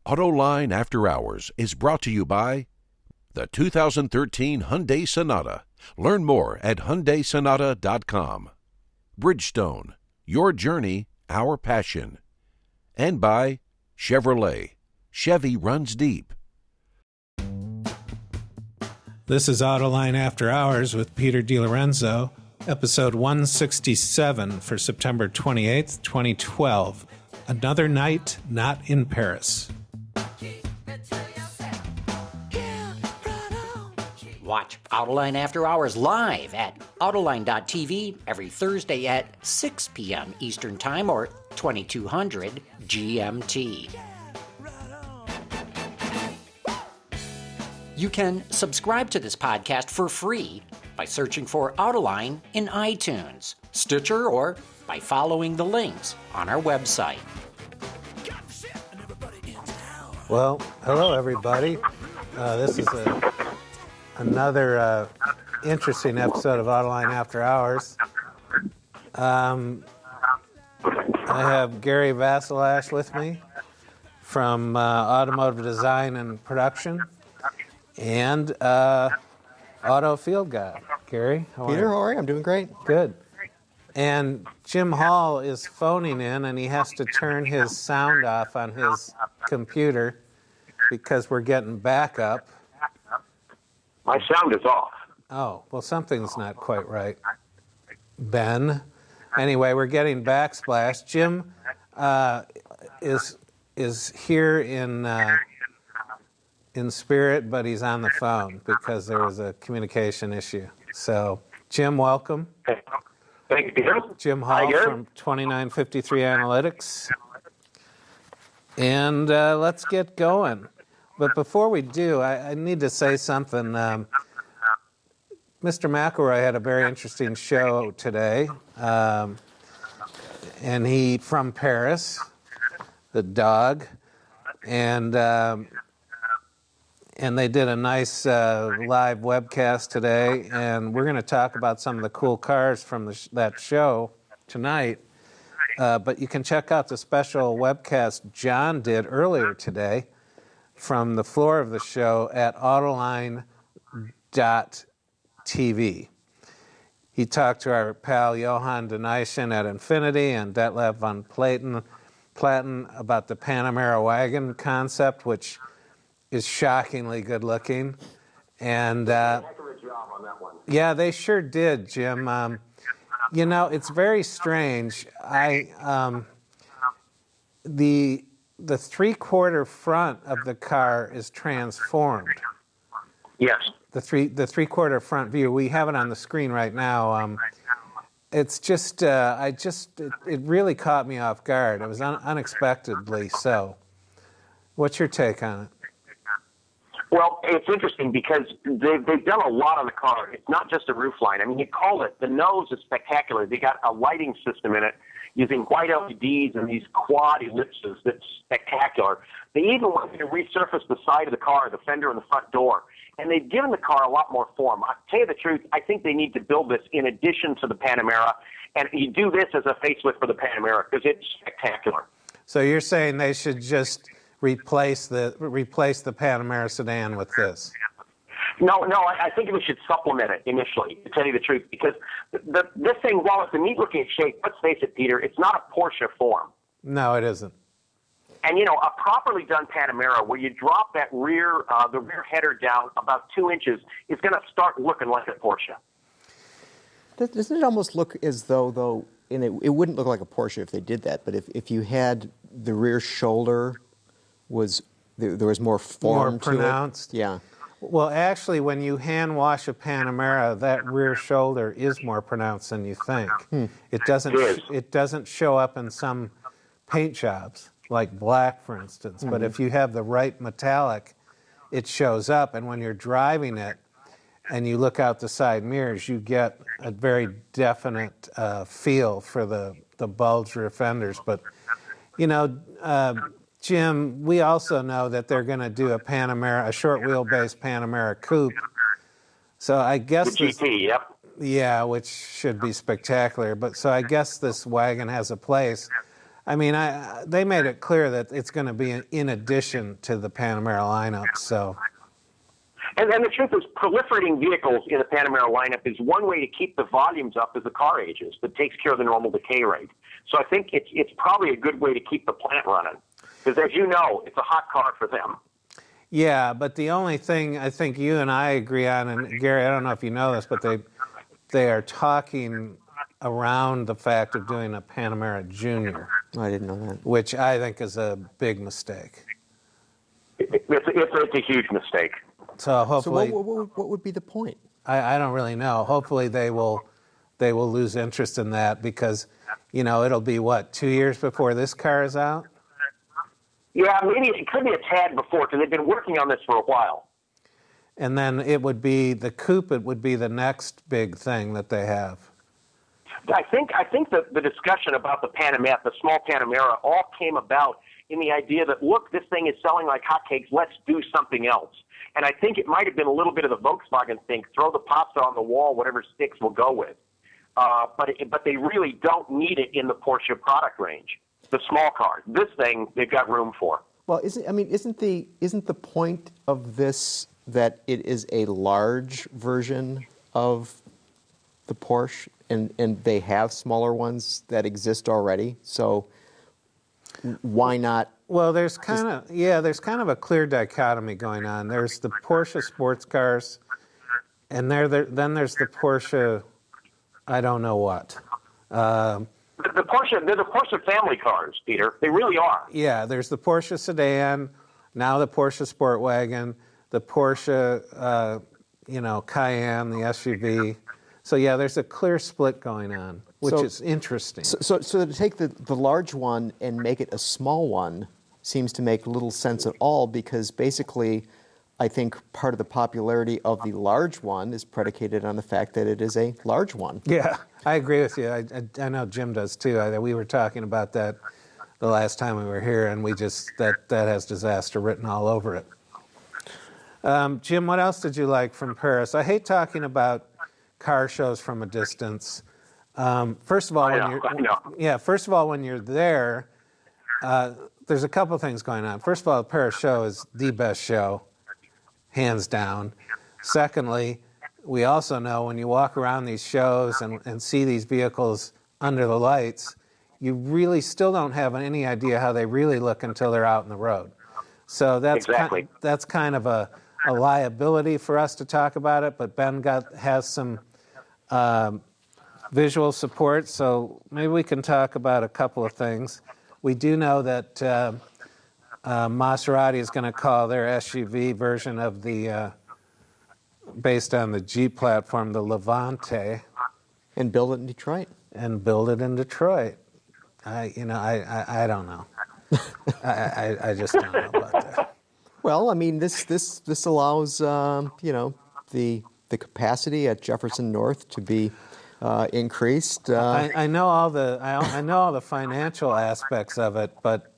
Autoline After Hours is brought to you by the 2013 Hyundai Sonata. Learn more at HyundaiSonata.com. Bridgestone, your journey, our passion. And by Chevrolet. Chevy runs deep. This is Autoline After Hours with Peter De Lorenzo, episode 167 for September 28th, 2012. Another night not in Paris. Watch Autoline After Hours live at Autoline.tv every Thursday at 6 p.m. Eastern Time or 2200 GMT. You can subscribe to this podcast for free by searching for Autoline in iTunes, Stitcher, or by following the links on our website. Well, hello everybody. This is another interesting episode of Autoline After Hours. I have Gary Vasilash with me from Automotive Design and Production and Auto Field Guy. Gary, how are you? Peter, how are you? I'm doing great. Good. And Jim Hall is phoning in, and he has to turn his sound off on his computer because we're getting backup. My sound is off. Oh, well, something's not quite right, Ben. Anyway, we're getting backsplash. Jim is here in spirit, but he's on the phone because there was a communication issue. So, Jim, welcome. Thank you, Peter. Jim Hall from 2953 Analytics. And let's get going. But before we do, I need to say something. Mr. McElroy had a very interesting show today. And he, from Paris, the dog. And they did a nice live webcast today. And we're going to talk about some of the cool cars from that show tonight. But you can check out the special webcast John did earlier today from the floor of the show at Autoline.tv. He talked to our pal Johan Denishen at Infinity and Detlef von Platen about the Panamera wagon concept, which is shockingly good looking. And yeah, they sure did, Jim. You know, it's very strange. The three-quarter front of the car is transformed. Yes. The three-quarter front view. We have it on the screen right now. It's just, it really caught me off guard. It was unexpectedly so. What's your take on it? Well, it's interesting because they've done a lot on the car. It's not just a roof line. I mean, you call it, the nose is spectacular. They got a lighting system in it using white LEDs and these quad ellipses that's spectacular. They even wanted to resurface the side of the car, the fender and the front door. And they've given the car a lot more form. I'll tell you the truth, I think they need to build this in addition to the Panamera. And you do this as a facelift for the Panamera because it's spectacular. So you're saying they should just replace the Panamera sedan with this? No, I think we should supplement it initially, to tell you the truth, because this thing, while it's a neat-looking shape, let's face it, Peter, it's not a Porsche form. No, it isn't. And, you know, a properly done Panamera, where you drop that the rear header down about 2 inches, is going to start looking like a Porsche. Doesn't it almost look as though, and it wouldn't look like a Porsche if they did that, but if you had the rear shoulder there was more form more pronounced. To it? Yeah. Well, actually, when you hand wash a Panamera, that rear shoulder is more pronounced than you think. It doesn't show up in some paint jobs, like black, for instance. But if you have the right metallic, it shows up. And when you're driving it and you look out the side mirrors, you get a very definite feel for the bulged rear fenders. But, you know, Jim, we also know that they're going to do a Panamera, a short wheelbase Panamera coupe. So I guess the GT, yep. Yeah, which should be spectacular. But so I guess this wagon has a place. I mean, they made it clear that it's going to be in addition to the Panamera lineup. So, and the truth is, proliferating vehicles in the Panamera lineup is one way to keep the volumes up as the car ages, but takes care of the normal decay rate. So I think it's probably a good way to keep the plant running, because as you know, it's a hot car for them. Yeah, but the only thing I think you and I agree on, and Gary, I don't know if you know this, but they are talking around the fact of doing a Panamera Junior. I didn't know that. Which I think is a big mistake. It's a huge mistake. So hopefully, so what would be the point? I don't really know. Hopefully they will lose interest in that because, it'll be 2 years before this car is out. Yeah, maybe it could be a tad before because they've been working on this for a while. And then it would be the coupe. It would be the next big thing that they have. I think that the discussion about the Panamera, the small Panamera, all came about in the idea that, look, this thing is selling like hotcakes, let's do something else. And I think it might have been a little bit of the Volkswagen thing, throw the pasta on the wall, whatever sticks we'll go with. But they really don't need it in the Porsche product range, the small cars. This thing, they've got room for. Well, isn't the point of this that it is a large version of the Porsche? And they have smaller ones that exist already, so why not? Well, there's kind of a clear dichotomy going on. There's the Porsche sports cars, and then there's the Porsche, I don't know what. They're the Porsche family cars, Peter. They really are. Yeah, there's the Porsche sedan, now the Porsche sport wagon, the Porsche, Cayenne, the SUV. So yeah, there's a clear split going on, which is interesting. So to take the large one and make it a small one seems to make little sense at all, because basically I think part of the popularity of the large one is predicated on the fact that it is a large one. Yeah, I agree with you. I know Jim does too. We were talking about that the last time we were here, and that has disaster written all over it. Jim, what else did you like from Paris? I hate talking about car shows from a distance. First of all, when you're there, there's a couple things going on. First of all, the Paris show is the best show, hands down. Secondly, we also know when you walk around these shows and see these vehicles under the lights, you really still don't have any idea how they really look until they're out in the road. So that's kind of a liability for us to talk about it, but Ben has some visual support, so maybe we can talk about a couple of things. We do know that Maserati is going to call their SUV version of the, based on the Jeep platform, the Levante. And build it in Detroit. I don't know. I just don't know about that. Well, I mean, this allows the capacity at Jefferson North to be increased. I know all the financial aspects of it, but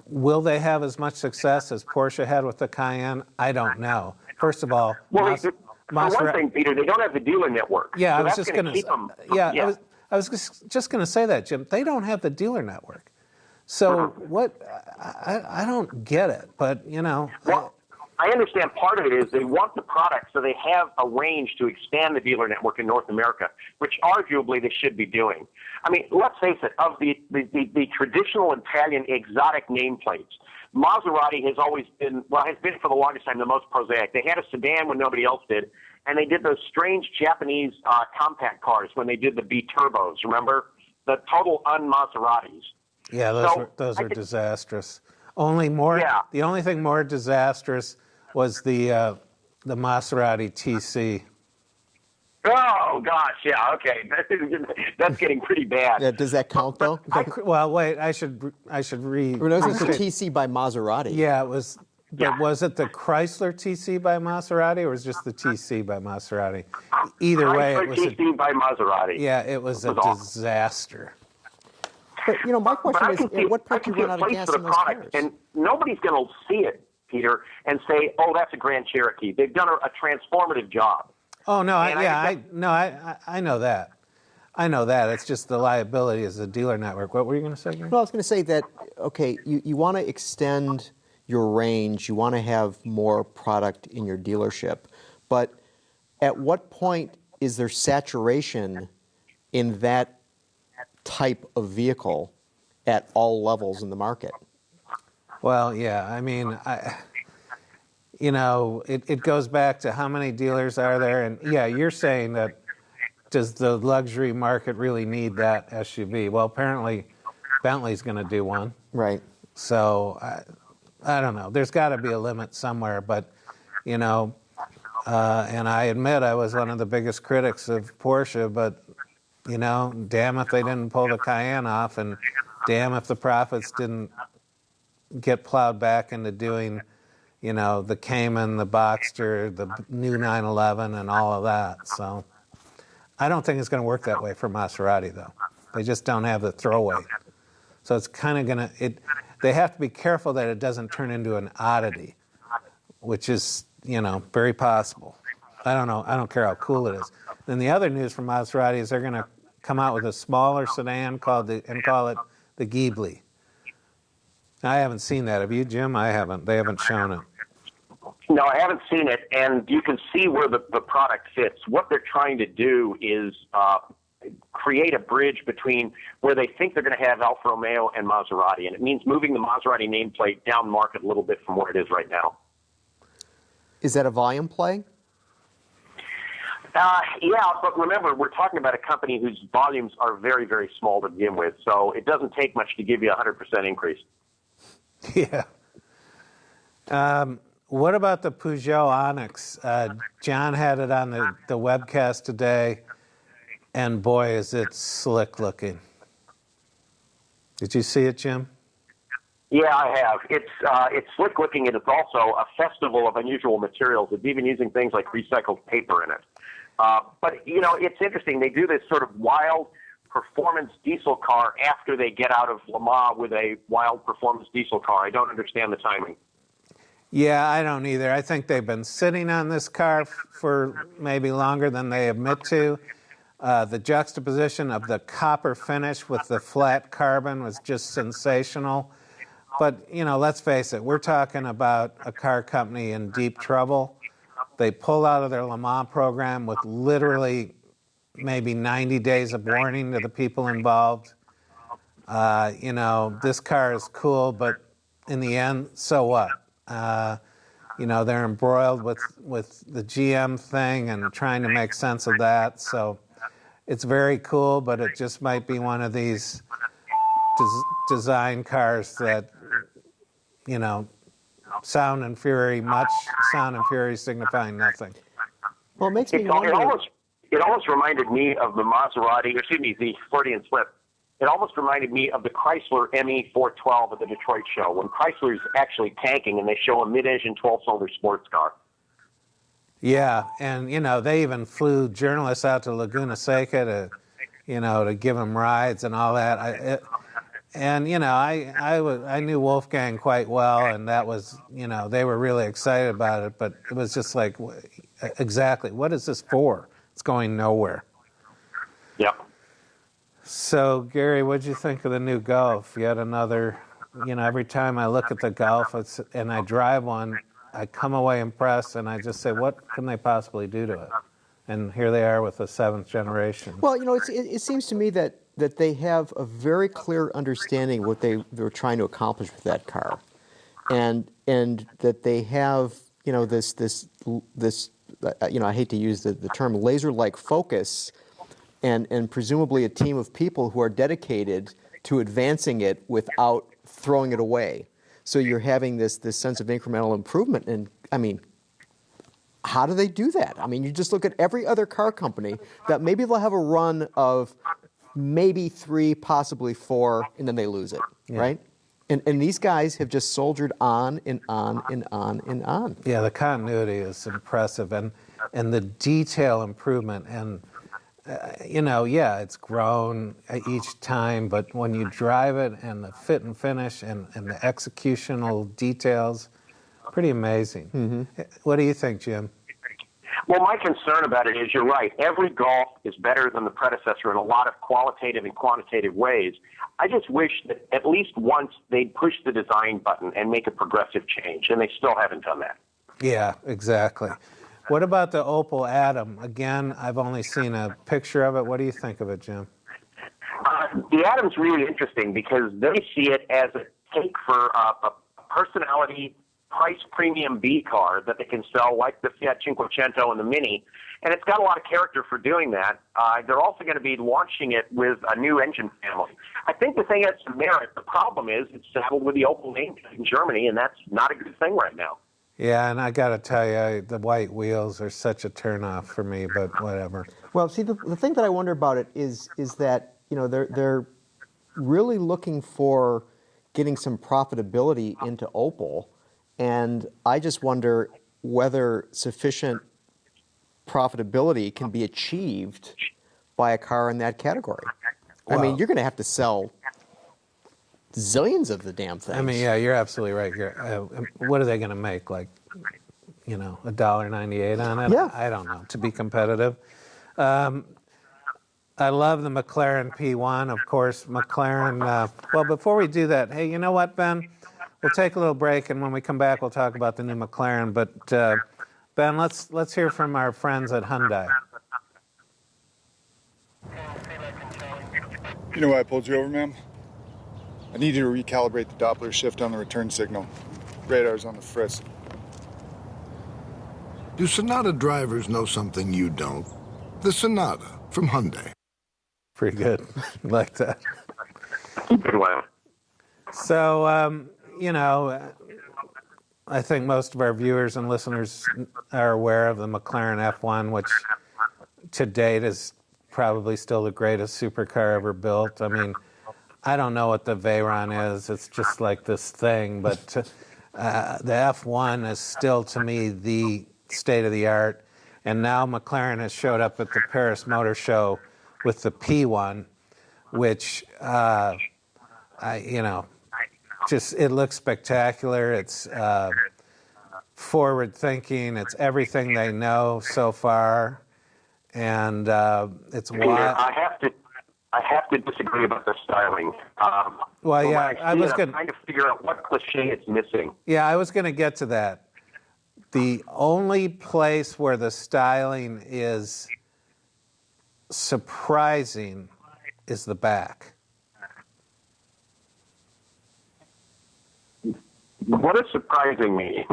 will they have as much success as Porsche had with the Cayenne? I don't know. First of all, for one thing, Peter, they don't have the dealer network. Yeah, so I was just going to. I was just going to say that, Jim. They don't have the dealer network. So what? I don't get it, but Well, I understand part of it is they want the product, so they have a range to expand the dealer network in North America, which arguably they should be doing. I mean, let's face it, of the traditional Italian exotic nameplates, Maserati has been for the longest time the most prosaic. They had a sedan when nobody else did, and they did those strange Japanese compact cars when they did the B-turbos, remember? The total un-Maseratis. Yeah, those are disastrous. The only thing more disastrous was the Maserati TC. Oh gosh, yeah, okay, that's getting pretty bad. Yeah, does that count though? Wait, I should read. No, it was the TC by Maserati. Yeah, it was. But was it the Chrysler TC by Maserati, or was it just the TC by Maserati? Either way, it was TC by Maserati. Yeah, it was a disaster. But my question is, at what point do you run out of gas in those cars? And nobody's going to see it, Peter, and say, "Oh, that's a Grand Cherokee." They've done a transformative job. Oh no, I know that. I know that. It's just the liability as a dealer network. What were you going to say, Gary? Well, I was going to say that, okay, you want to extend your range, you want to have more product in your dealership, but at what point is there saturation in that type of vehicle at all levels in the market? Well, yeah. I mean, it goes back to how many dealers are there, and yeah, you're saying that does the luxury market really need that SUV? Well, apparently Bentley's going to do one. Right. So I don't know. There's got to be a limit somewhere, but and I admit I was one of the biggest critics of Porsche, but damn if they didn't pull the Cayenne off, and damn if the profits didn't get plowed back into doing, the Cayman, the Boxster, the new 911, and all of that. So I don't think it's going to work that way for Maserati, though. They just don't have the throw weight. So it's kind of going to, they have to be careful that it doesn't turn into an oddity, which is, very possible. I don't know. I don't care how cool it is. Then the other news from Maserati is they're going to come out with a smaller sedan call it the Ghibli. I haven't seen that. Have you, Jim? I haven't. They haven't shown it. No, I haven't seen it, and you can see where the product fits. What they're trying to do is create a bridge between where they think they're going to have Alfa Romeo and Maserati, and it means moving the Maserati nameplate down market a little bit from where it is right now. Is that a volume play? Yeah, but remember, we're talking about a company whose volumes are very, very small to begin with, so it doesn't take much to give you a 100% increase. Yeah. What about the Peugeot Onyx? John had it on the webcast today, and boy, is it slick looking. Did you see it, Jim? Yeah, I have. It's slick looking, and it's also a festival of unusual materials. It's even using things like recycled paper in it. But, it's interesting. They do this sort of wild performance diesel car after they get out of Le Mans with a wild performance diesel car. I don't understand the timing. Yeah, I don't either. I think they've been sitting on this car for maybe longer than they admit to. The juxtaposition of the copper finish with the flat carbon was just sensational. But, let's face it, we're talking about a car company in deep trouble. They pulled out of their Le Mans program with literally maybe 90 days of warning to the people involved. This car is cool, but in the end, so what? They're embroiled with the GM thing and trying to make sense of that. So it's very cool, but it just might be one of these design cars that, sound and fury signifying nothing. Well, it makes me It wonder. almost reminded me of the Maserati, the Freudian slip. It almost reminded me of the Chrysler ME412 at the Detroit show, when Chrysler's actually tanking and they show a mid-engine 12-cylinder sports car. Yeah, and, they even flew journalists out to Laguna Seca to give them rides and all that. I knew Wolfgang quite well, and that was, they were really excited about it, but it was just like, exactly, what is this for? It's going nowhere. Yep. So, Gary, what'd you think of the new Golf? Yet another, every time I look at the Golf and I drive one, I come away impressed, and I just say, what can they possibly do to it? And here they are with the 7th generation. Well, it seems to me that they have a very clear understanding of what they're trying to accomplish with that car, and that they have this I hate to use the term laser-like focus, and presumably a team of people who are dedicated to advancing it without throwing it away. So you're having this sense of incremental improvement, and I mean, how do they do that? I mean, you just look at every other car company that maybe they'll have a run of maybe 3, possibly 4, and then they lose it, right? And these guys have just soldiered on and on and on and on. Yeah, the continuity is impressive, and the detail improvement, and it's grown each time, but when you drive it and the fit and finish and the executional details, pretty amazing. Mm-hmm. What do you think, Jim? Well, my concern about it is you're right. Every Golf is better than the predecessor in a lot of qualitative and quantitative ways. I just wish that at least once they'd push the design button and make a progressive change, and they still haven't done that. Yeah, exactly. What about the Opel Adam? Again, I've only seen a picture of it. What do you think of it, Jim? The Adam's really interesting because they see it as a take for a personality price premium B car that they can sell like the Fiat Cinquecento and the Mini, and it's got a lot of character for doing that. They're also going to be launching it with a new engine family. I think the thing has some merit. The problem is it's saddled with the Opel name in Germany, and that's not a good thing right now. Yeah, and I got to tell you, the white wheels are such a turnoff for me, but whatever. Well, see, the thing that I wonder about it is that, you know, they're really looking for getting some profitability into Opel, and I just wonder whether sufficient profitability can be achieved by a car in that category. Well, I mean, you're going to have to sell zillions of the damn things. I mean, yeah, you're absolutely right here. What are they going to make, like, you know, $1.98 on it? Yeah. I don't know, to be competitive. I love the McLaren P1, of course. McLaren, well, before we do that, hey, you know what, Ben? We'll take a little break, and when we come back, we'll talk about the new McLaren. But, Ben, let's hear from our friends at Hyundai. You know why I pulled you over, ma'am? I need you to recalibrate the Doppler shift on the return signal. Radar's on the frisk. Do Sonata drivers know something you don't? The Sonata from Hyundai. Pretty good. Like that. Good one. So, you know, I think most of our viewers and listeners are aware of the McLaren F1, which to date is probably still the greatest supercar ever built. I mean, I don't know what the Veyron is. It's just like this thing. But the F1 is still, to me, the state of the art. And now McLaren has showed up at the Paris Motor Show with the P1, which, you know, just it looks spectacular. It's forward thinking. It's everything they know so far. And it's Peter, wild. I have to disagree about the styling. Well, yeah, I'm trying to figure out what cliche it's missing. Yeah, I was going to get to that. The only place where the styling is surprising is the back. What does surprising mean?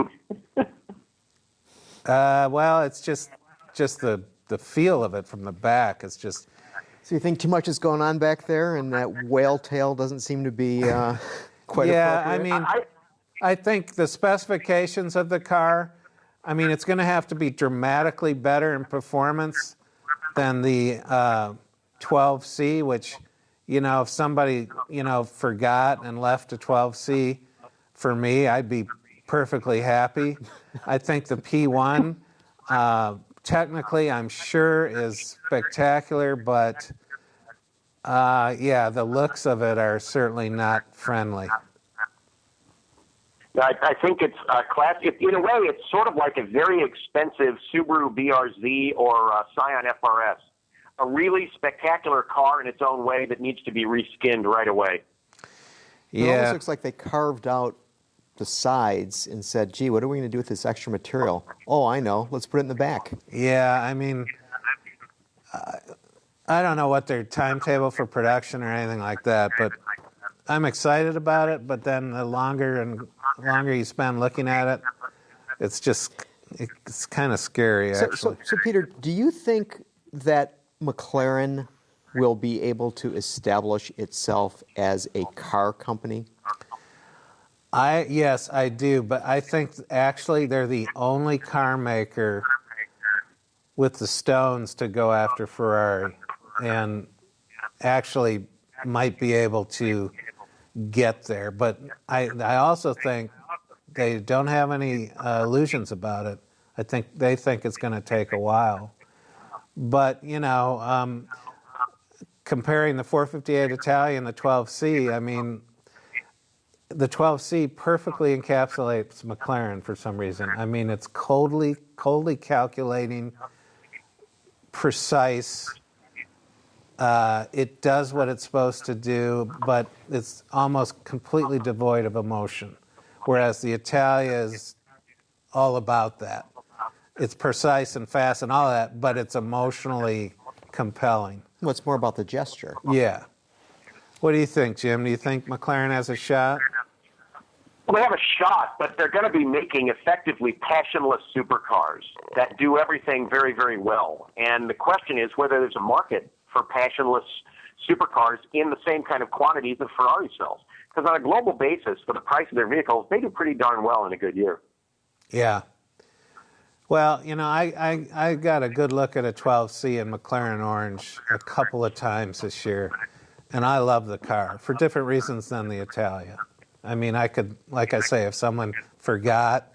Well, it's just the feel of it from the back. It's just. So you think too much is going on back there, and that whale tail doesn't seem to be quite Yeah, appropriate? I mean, I think the specifications of the car, I mean, it's going to have to be dramatically better in performance than the 12C, which, you know, if somebody, you know, forgot and left a 12C, for me, I'd be perfectly happy. I think the P1, technically, I'm sure is spectacular, but yeah, the looks of it are certainly not friendly. I think it's classic. In a way, it's sort of like a very expensive Subaru BRZ or Scion FRS. A really spectacular car in its own way that needs to be reskinned right away. It almost Yeah, looks like they carved out the sides and said, gee, what are we going to do with this extra material? Oh, I know. Let's put it in the back. yeah, I mean, I don't know what their timetable for production or anything like that, but I'm excited about it. But then the longer you spend looking at it, it's kind of scary, actually. So, Peter, do you think that McLaren will be able to establish itself as a car company? Yes, I do, but I think actually they're the only car maker with the stones to go after Ferrari, and actually might be able to get there. But I also think they don't have any illusions about it. I think they think it's going to take a while. But, you know, comparing the 458 Italian and the 12C, I mean, the 12C perfectly encapsulates McLaren for some reason. I mean, it's coldly calculating, precise. It does what it's supposed to do, but it's almost completely devoid of emotion. Whereas the Italia is all about that. It's precise and fast and all that, but it's emotionally compelling. Well, it's more about the gesture. Yeah. What do you think, Jim? Do you think McLaren has a shot? Well, they have a shot, but they're going to be making effectively passionless supercars that do everything very, very well. And the question is whether there's a market for passionless supercars in the same kind of quantities that Ferrari sells. Because on a global basis, for the price of their vehicles, they do pretty darn well in a good year. Yeah. Well, you know, I got a good look at a 12C in McLaren Orange a couple of times this year, and I love the car for different reasons than the Italia. I mean, I could, like I say, if someone forgot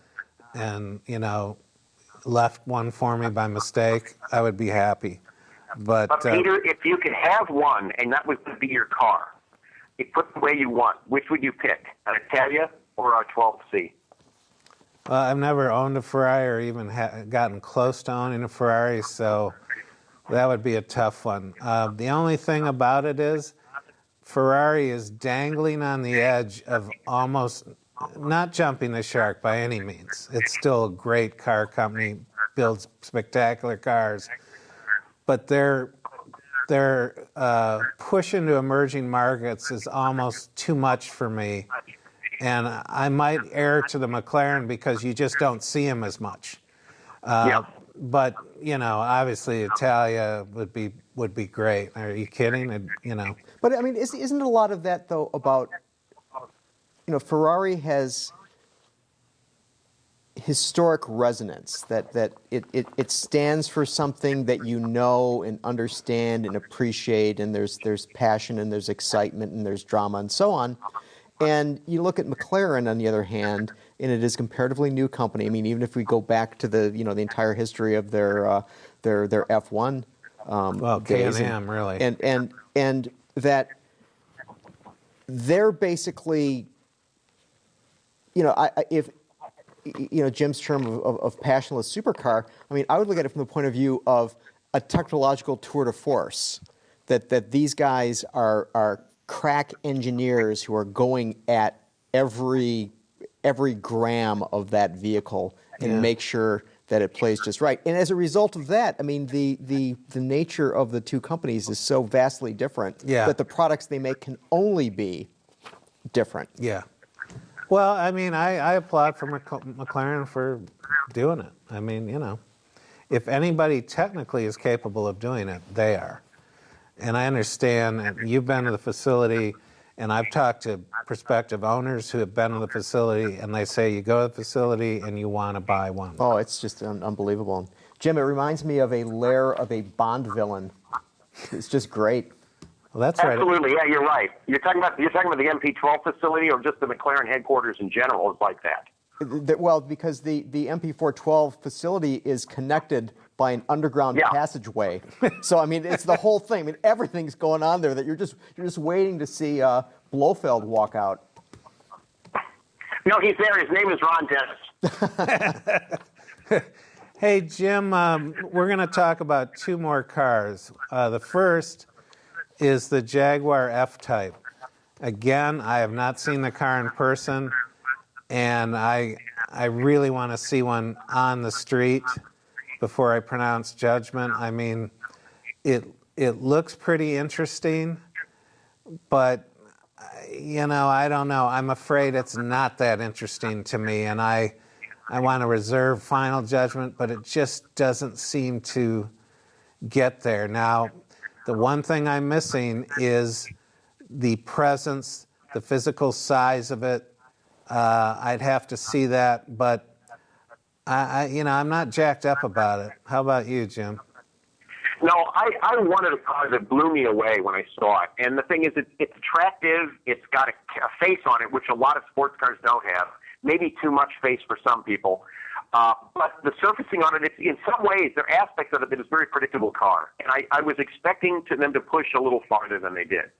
and, you know, left one for me by mistake, I would be happy. But Peter, if you could have one and that would be your car, you put the way you want, which would you pick, an Italia or a 12C? I've never owned a Ferrari or even gotten close to owning a Ferrari, so that would be a tough one. The only thing about it is Ferrari is dangling on the edge of almost not jumping the shark by any means. It's still a great car company, builds spectacular cars, but their push into emerging markets is almost too much for me. And I might err to the McLaren because you just don't see him as much. But, you know, obviously Italia would be great. Are you kidding? You know. But, I mean, isn't a lot of that, though, about, you know, Ferrari has historic resonance, that it stands for something that you know and understand and appreciate, and there's passion and there's excitement and there's drama and so on. And you look at McLaren, on the other hand, and it is a comparatively new company. I mean, even if we go back to the entire history of their F1 days, Can-Am, really, and that they're basically, you know, if you know Jim's term of passionless supercar. I mean, I would look at it from the point of view of a technological tour de force. That these guys are crack engineers who are going at every gram of that vehicle and make sure that it plays just right. And as a result of that, I mean, the nature of the two companies is so vastly different that the products they make can only be different. Yeah. Well, I mean, I applaud for McLaren for doing it. I mean, you know, if anybody technically is capable of doing it, they are. And I understand, and you've been to the facility, and I've talked to prospective owners who have been to the facility, and they say you go to the facility and you want to buy one. Oh, it's just unbelievable. Jim, it reminds me of a lair of a Bond villain. It's just great. Well, that's right. Absolutely, yeah, you're right. You're talking about the MP12 facility, or just the McLaren headquarters in general is like that? Well, because the MP412 facility is connected by an underground passageway. So, I mean, it's the whole thing. I mean, everything's going on there that you're just waiting to see Blofeld walk out. No, he's there. His name is Ron Dennis. Hey, Jim, we're going to talk about two more cars. The first is the Jaguar F-Type. Again, I have not seen the car in person, and I really want to see one on the street before I pronounce judgment. I mean, it looks pretty interesting, but, you know, I don't know. I'm afraid it's not that interesting to me, and I want to reserve final judgment, but it just doesn't seem to get there. Now, the one thing I'm missing is the presence, the physical size of it. I'd have to see that, but I'm not jacked up about it. How about you, Jim? No, I wanted a car that blew me away when I saw it. And the thing is, it's attractive. It's got a face on it, which a lot of sports cars don't have. maybe too much space for some people. But the surfacing on it, in some ways, there are aspects of it that is a very predictable car. And I was expecting them to push a little farther than they did.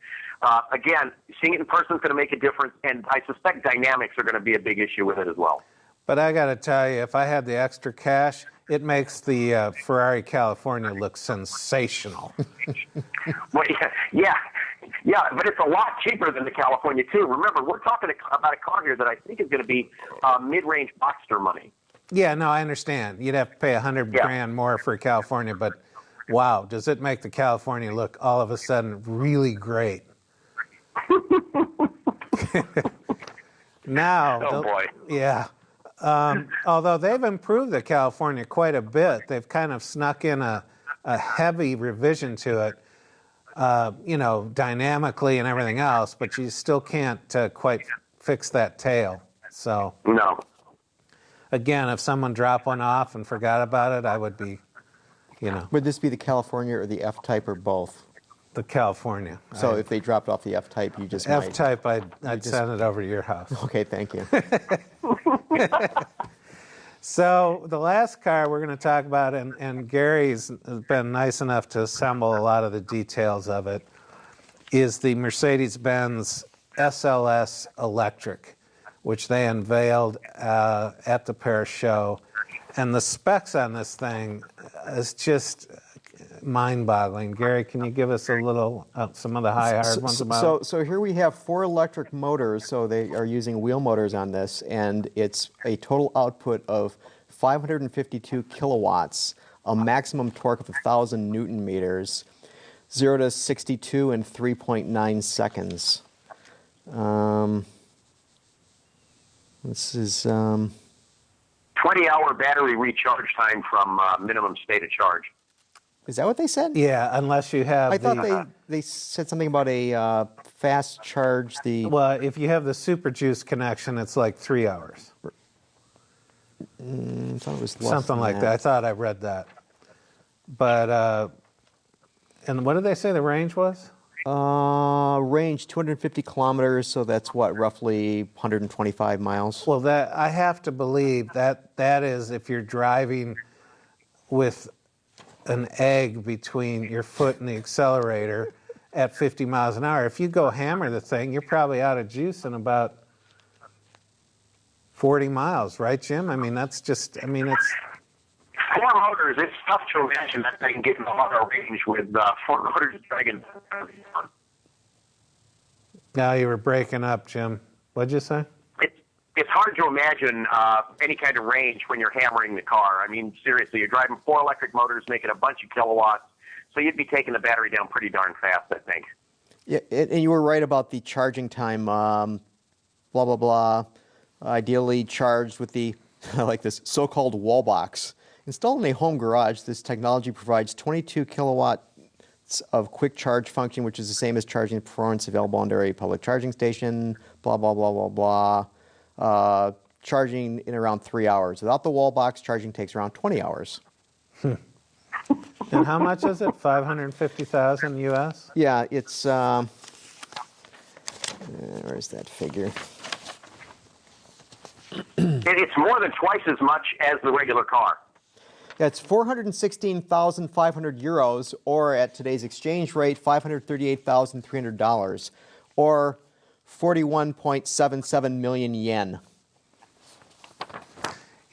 Again, seeing it in person is going to make a difference, and I suspect dynamics are going to be a big issue with it as well. But I got to tell you, if I had the extra cash, it makes the Ferrari California look sensational. Well, yeah, but it's a lot cheaper than the California, too. Remember, we're talking about a car here that I think is going to be mid-range Boxster money. Yeah, no, I understand. You'd have to pay $100 grand more for a California, but wow, does it make the California look all of a sudden really great? Now, oh boy. Yeah. Although they've improved the California quite a bit, they've kind of snuck in a heavy revision to it, dynamically and everything else, but you still can't quite fix that tail. So, no. Again, if someone dropped one off and forgot about it, I would be, Would this be the California or the F-Type or both? The California. So if they dropped off the F-Type, you just F-Type, I'd send it over to your house. Okay, thank you. So the last car we're going to talk about, and Gary's been nice enough to assemble a lot of the details of it, is the Mercedes-Benz SLS Electric, which they unveiled at the Paris show. And the specs on this thing is just mind-boggling. Gary, can you give us a little, some of the hard ones about it? So here we have 4 electric motors, so they are using wheel motors on this, and it's a total output of 552 kilowatts, a maximum torque of 1,000 Newton meters, 0 to 62 in 3.9 seconds. This is 20-hour battery recharge time from minimum state of charge. Is that what they said? Yeah, unless you have I thought they said something about a fast charge. Well, if you have the Super Juice connection, it's like 3 hours. I thought it was less something than like that. I thought I read that. But, and what did they say the range was? Range 250 kilometers, so that's what, roughly 125 miles? Well, that I have to believe that is if you're driving with an egg between your foot and the accelerator at 50 miles an hour. If you go hammer the thing, you're probably out of juice in about 40 miles, right, Jim? I mean, it's... 4 motors, it's tough to imagine that they can get in the auto range with 4 motors dragging. Now you were breaking up, Jim. What'd you say? It's hard to imagine any kind of range when you're hammering the car. I mean, seriously, you're driving 4 electric motors, making a bunch of kilowatts, so you'd be taking the battery down pretty darn fast, I think. Yeah, and you were right about the charging time, blah, blah, blah. Ideally charged with the, I like this, so-called wall box. Installed in a home garage, this technology provides 22 kilowatts of quick charge function, which is the same as charging performance available under a public charging station, blah, blah, blah, blah, blah. Charging in around 3 hours. Without the wall box, charging takes around 20 hours. And how much is it? 550,000 US? Yeah, it's where's that figure? It's more than twice as much as the regular car. Yeah, it's 416,500 euros, or at today's exchange rate, $538,300, or 41.77 million yen.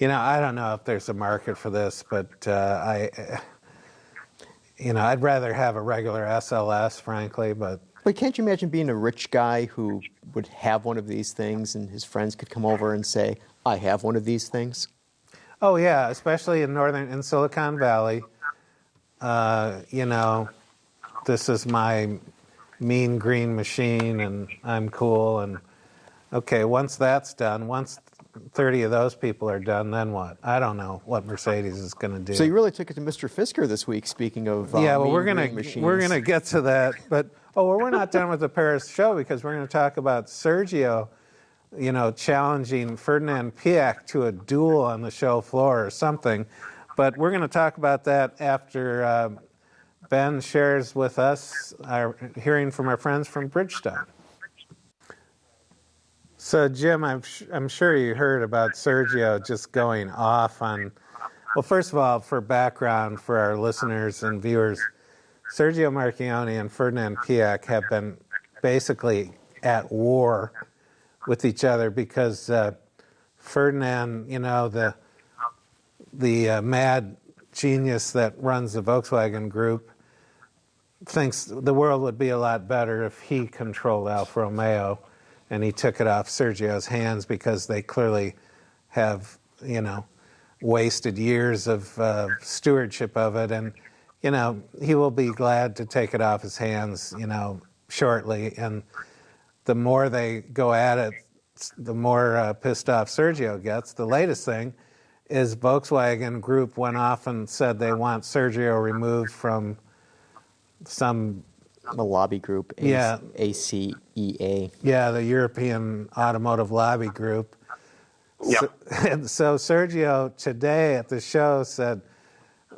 I don't know if there's a market for this, but I'd rather have a regular SLS, frankly, but can't you imagine being a rich guy who would have one of these things and his friends could come over and say, I have one of these things? Oh, yeah, especially in Silicon Valley. This is my mean green machine, and I'm cool. And, okay, once that's done, once 30 of those people are done, then what? I don't know what Mercedes is going to do. So you really took it to Mr. Fisker this week, speaking of yeah, well, we're gonna get to that. But, we're not done with the Paris show, because we're going to talk about Sergio challenging Ferdinand Piëch to a duel on the show floor or something. But we're going to talk about that after Ben shares with us our hearing from our friends from Bridgestone. So, Jim, I'm sure you heard about Sergio just going off on. Well, first of all, for background for our listeners and viewers, Sergio Marchionne and Ferdinand Piëch have been basically at war with each other because Ferdinand, you know, the mad genius that runs the Volkswagen Group, thinks the world would be a lot better if he controlled Alfa Romeo, and he took it off Sergio's hands because they clearly have, you know, wasted years of stewardship of it, and, you know, he will be glad to take it off his hands, you know, shortly, and the more they go at it, the more pissed off Sergio gets. The latest thing is Volkswagen Group went off and said they want Sergio removed from some... The lobby group, ACEA. Yeah, the European Automotive Lobby Group. Yep. So Sergio today at the show said,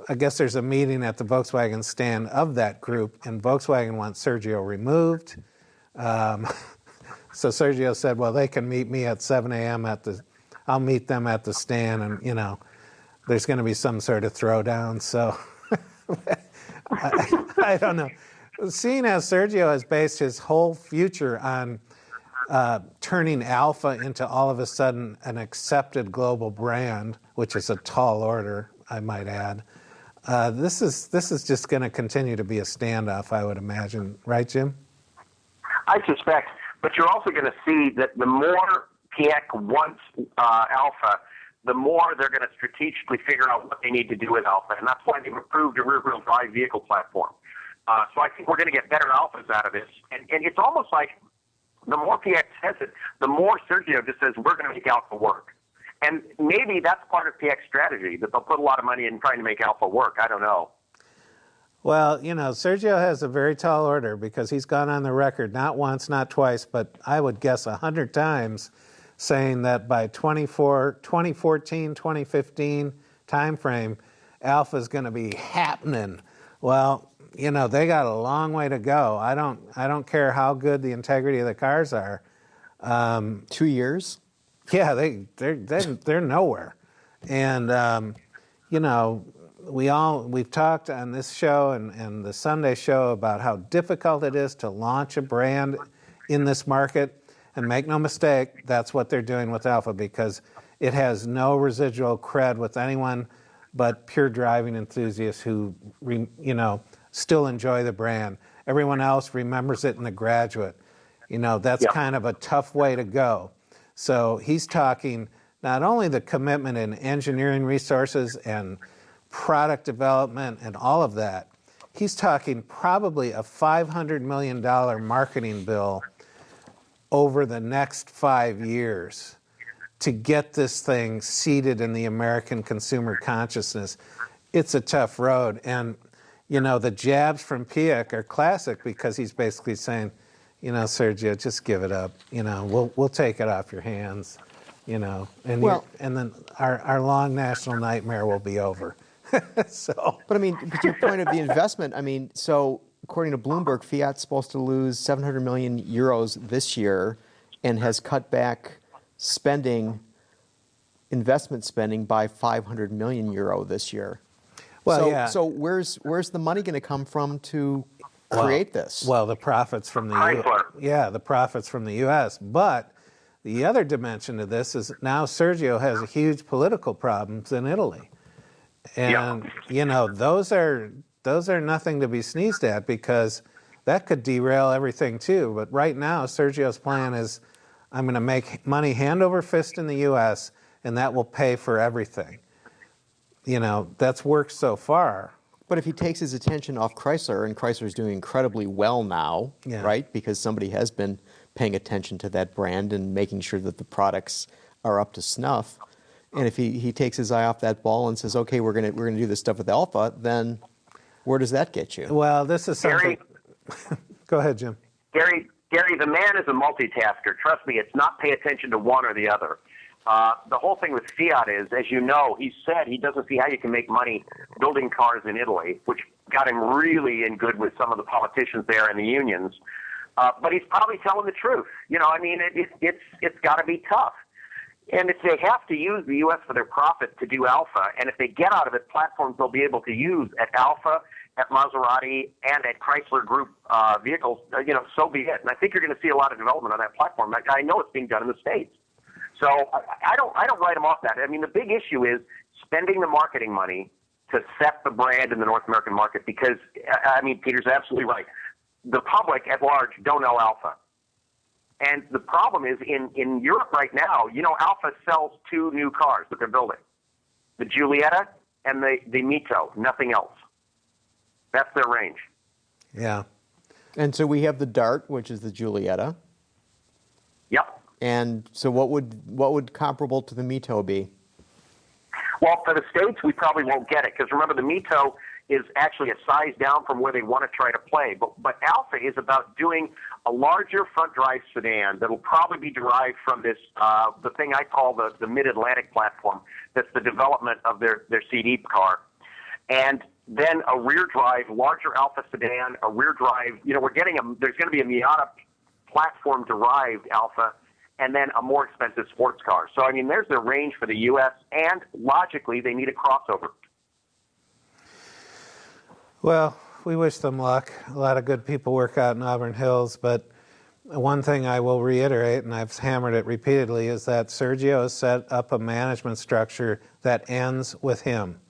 I guess there's a meeting at the Volkswagen stand of that group, and Volkswagen wants Sergio removed. So Sergio said, well, they can meet me at 7 a.m. I'll meet them at the stand, and, you know, there's going to be some sort of throwdown. So I don't know. Seeing as Sergio has based his whole future on turning Alfa into all of a sudden an accepted global brand, which is a tall order, I might add, this is just going to continue to be a standoff, I would imagine. Right, Jim? I suspect. But you're also going to see that the more Piëch wants Alfa, the more they're going to strategically figure out what they need to do with Alfa. And that's why they've approved a rear-wheel drive vehicle platform. So I think we're going to get better Alfas out of this. And it's almost like the more Piëch says it, the more Sergio just says, we're going to make Alfa work. And maybe that's part of Piëch's strategy, that they'll put a lot of money in trying to make Alfa work. I don't know. Well, you know, Sergio has a very tall order because he's gone on the record, not once, not twice, but I would guess 100 times, saying that by 2014, 2015 timeframe, Alfa is going to be happening. Well, you know, they got a long way to go. I don't care how good the integrity of the cars are. 2 years? Yeah, they're nowhere. And you know, we've talked on this show and the Sunday show about how difficult it is to launch a brand in this market. And make no mistake, that's what they're doing with Alfa, because it has no residual cred with anyone but pure driving enthusiasts who, you know, still enjoy the brand. Everyone else remembers it in The Graduate. You know, that's kind of a tough way to go. So he's talking not only the commitment in engineering resources and product development and all of that, he's talking probably a $500 million marketing bill over the next 5 years to get this thing seated in the American consumer consciousness. It's a tough road. And, you know, the jabs from Piëch are classic because he's basically saying, you know, Sergio, just give it up. You know, we'll take it off your hands, you know. And, and then our long national nightmare will be over. So. But, I mean, to your point of the investment, I mean, so according to Bloomberg, Fiat's supposed to lose 700 million euros this year and has cut back investment spending by 500 million euro this year. Well, so where's the money going to come from to create this? Well, the profits from the profits from the U.S. But the other dimension to this is now Sergio has a huge political problems in Italy, and you know those are nothing to be sneezed at because that could derail everything too. But right now, Sergio's plan is, I'm going to make money hand over fist in the U.S. and that will pay for everything. You know, that's worked so far. But if he takes his attention off Chrysler, and Chrysler's doing incredibly well now, right? Because somebody has been paying attention to that brand and making sure that the products are up to snuff. And if he takes his eye off that ball and says, okay, we're gonna do this stuff with Alfa, then where does that get you? Well, this is something. Go ahead, Jim. Gary, the man is a multitasker. Trust me, it's not pay attention to one or the other. The whole thing with Fiat is, as you know, he said he doesn't see how you can make money building cars in Italy, which got him really in good with some of the politicians there and the unions. But he's probably telling the truth. You know, I mean, it's got to be tough. And if they have to use the U.S. for their profit to do Alpha, and if they get out of it platforms they'll be able to use at Alpha, at Maserati, and at Chrysler Group vehicles, you know, so be it. And I think you're going to see a lot of development on that platform. I know it's being done in the States. So I don't write them off that. I mean, the big issue is spending the marketing money to set the brand in the North American market because, I mean, Peter's absolutely right. The public at large don't know Alpha. And the problem is in Europe right now, you know, Alpha sells two new cars that they're building, the Giulietta and the Mito, nothing else. That's their range. Yeah. And so we have the Dart, which is the Giulietta. Yep. And so what would comparable to the Mito be? Well, for the States, we probably won't get it because remember, the Mito is actually a size down from where they want to try to play. But Alpha is about doing a larger front drive sedan that'll probably be derived from this, the thing I call the Mid-Atlantic platform. That's the development of their CD car. And then a rear drive, larger Alpha sedan, a rear drive, you know, there's going to be a Miata platform derived Alpha, and then a more expensive sports car. So, I mean, there's their range for the U.S., and logically, they need a crossover. Well, we wish them luck. A lot of good people work out in Auburn Hills, but one thing I will reiterate, and I've hammered it repeatedly, is that Sergio has set up a management structure that ends with him.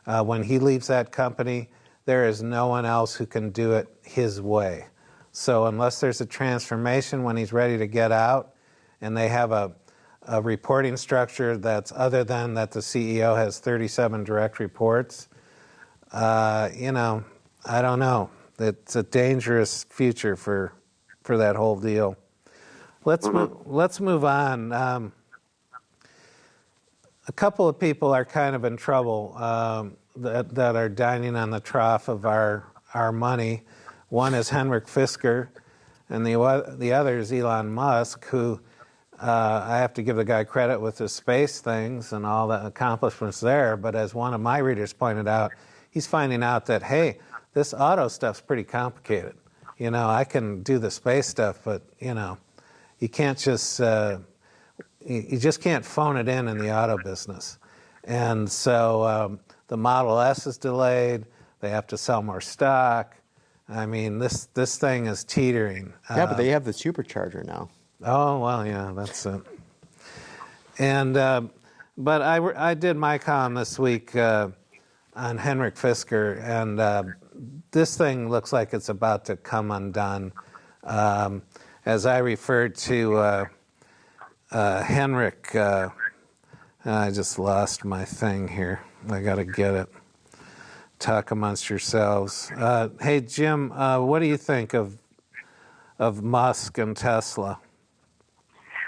When he leaves that company, there is no one else who can do it his way. So unless there's a transformation when he's ready to get out, and they have a reporting structure that's other than that the CEO has 37 direct reports, you know, I don't know. It's a dangerous future for that whole deal. Let's move on. A couple of people are kind of in trouble that are dining on the trough of our money. One is Henrik Fisker, and the other is Elon Musk, who I have to give the guy credit with his space things and all the accomplishments there. But as one of my readers pointed out, he's finding out that, hey, this auto stuff's pretty complicated. You know, I can do the space stuff, but, you know, you can't just, you just can't phone it in the auto business. And so the Model S is delayed. They have to sell more stock. I mean, this thing is teetering. Yeah, but they have the supercharger now. Oh, well, yeah, that's it. And, but I did my column this week on Henrik Fisker, and this thing looks like it's about to come undone. As I referred to Henrik, I just lost my thing here. I got to get it. Talk amongst yourselves. Hey, Jim, what do you think of Musk and Tesla?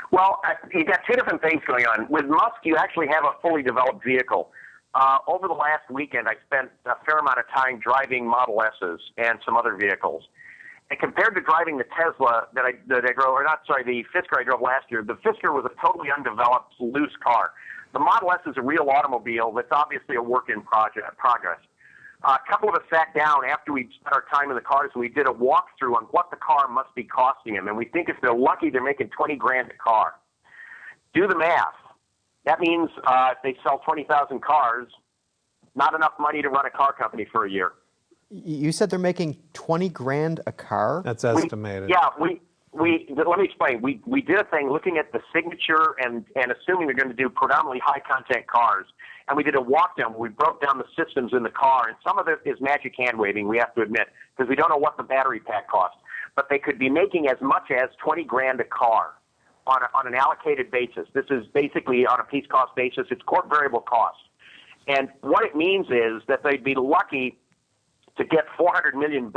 Well, you got two different things going on. With Musk, you actually have a fully developed vehicle. Over the last weekend, I spent a fair amount of time driving Model S's and some other vehicles. And compared to driving the Tesla that I drove, or not, sorry, the Fisker I drove last year, the Fisker was a totally undeveloped, loose car. The Model S is a real automobile that's obviously a work in progress. A couple of us sat down after we spent our time in the cars, and we did a walkthrough on what the car must be costing them. And we think if they're lucky, they're making $20,000 a car. Do the math. That means if they sell 20,000 cars, not enough money to run a car company for a year. You said they're making $20,000 a car? That's estimated. Let me explain. We did a thing looking at the signature and assuming they're going to do predominantly high content cars. And we did a walk down where we broke down the systems in the car. And some of it is magic hand waving, we have to admit, because we don't know what the battery pack costs. But they could be making as much as $20,000 a car on an allocated basis. This is basically on a piece cost basis. It's core variable cost. And what it means is that they'd be lucky to get $400 million.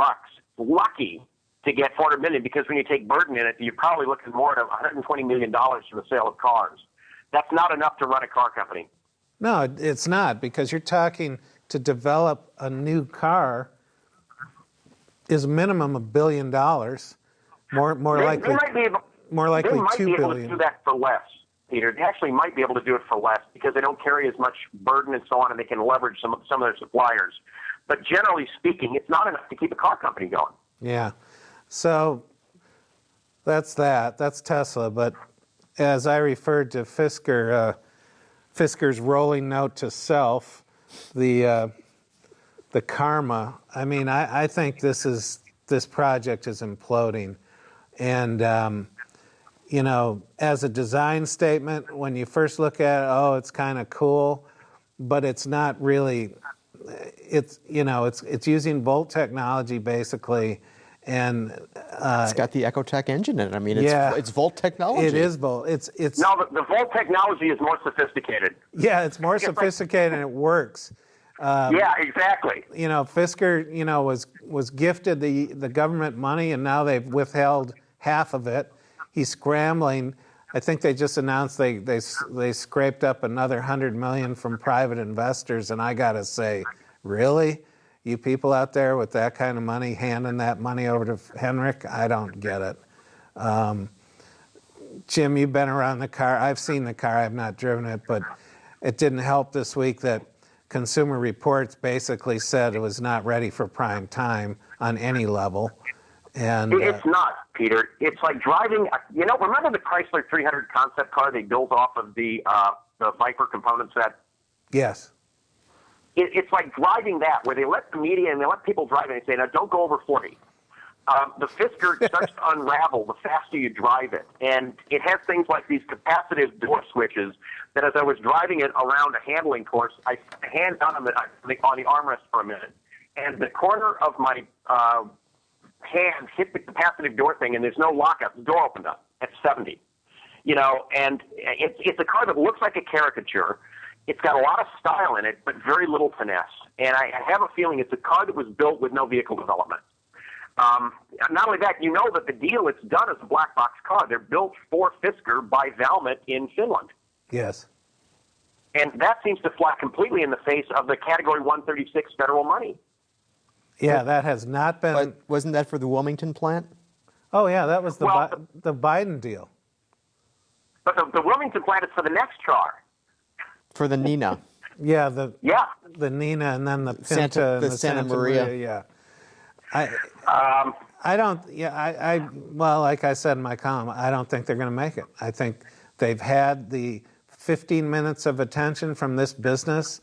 Lucky to get $400 million, because when you take burden in it, you're probably looking more at $120 million for the sale of cars. That's not enough to run a car company. No, it's not, because you're talking to develop a new car is minimum $1 billion, more likely $2 billion. To do that for less, Peter. They actually might be able to do it for less because they don't carry as much burden and so on, and they can leverage some of their suppliers. But generally speaking, it's not enough to keep a car company going. Yeah. So That's that. That's Tesla. But as I referred to Fisker's rolling note to self, the karma. I mean, I think this project is imploding, and you know, as a design statement, when you first look at it, oh, it's kind of cool, but it's not really. It's using Volt technology basically. And it's got the Ecotec engine in it. I mean, it's Volt technology. It is Volt. It's no, the Volt technology is more sophisticated. Yeah, it's more sophisticated and it works. Yeah, exactly. You know, Fisker, you know, was gifted the government money, and now they've withheld half of it. He's scrambling. I think they just announced they scraped up another $100 million from private investors, and I gotta say, really? You people out there with that kind of money, handing that money over to Henrik, I don't get it. Jim, you've been around the car. I've seen the car. I've not driven it, but it didn't help this week that Consumer Reports basically said it was not ready for prime time on any level. And it's not, Peter. It's like driving. You know, remember the Chrysler 300 concept car they built off of the Viper component set? Yes. It's like driving that, where they let the media and they let people drive it and say, now don't go over 40. The Fisker starts to unravel the faster you drive it. And it has things like these capacitive door switches that as I was driving it around a handling course, I hand on the armrest for a minute. And the corner of my hand hit the capacitive door thing, and there's no lockout. The door opened up at 70. You know, and it's a car that looks like a caricature. It's got a lot of style in it, but very little finesse. And I have a feeling it's a car that was built with no vehicle development. Not only that, you know that the deal it's done is a black box car. They're built for Fisker by Valmet in Finland. Yes. And that seems to fly completely in the face of the Category 136 federal money. Yeah, that has not been... But wasn't that for the Wilmington plant? Oh, yeah, that was the Biden deal. But the Wilmington plant is for the next car. For the Nina. Yeah, the Nina, and then the Pinta and the Santa Maria. Yeah. Well, like I said in my column, I don't think they're going to make it. I think they've had the 15 minutes of attention from this business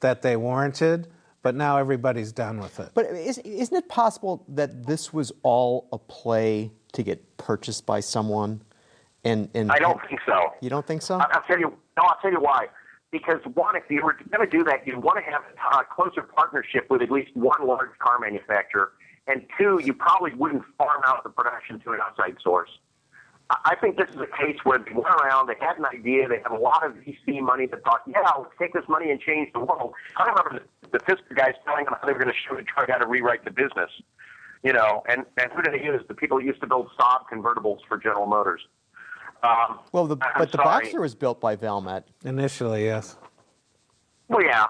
that they warranted, but now everybody's done with it. But isn't it possible that this was all a play to get purchased by someone? And I don't think so. You don't think so? I'll tell you why. Because one, if you were going to do that, you'd want to have a closer partnership with at least one large car manufacturer. And two, you probably wouldn't farm out the production to an outside source. I think this is a case where they went around, they had an idea, they had a lot of VC money that thought, yeah, let's take this money and change the world. I remember the Fisker guys telling them how they were going to show the truck how to rewrite the business. You know, and who did they use? The people who used to build Saab convertibles for General Motors. But the Boxer was built by Valmet. Initially, yes. Well, yeah.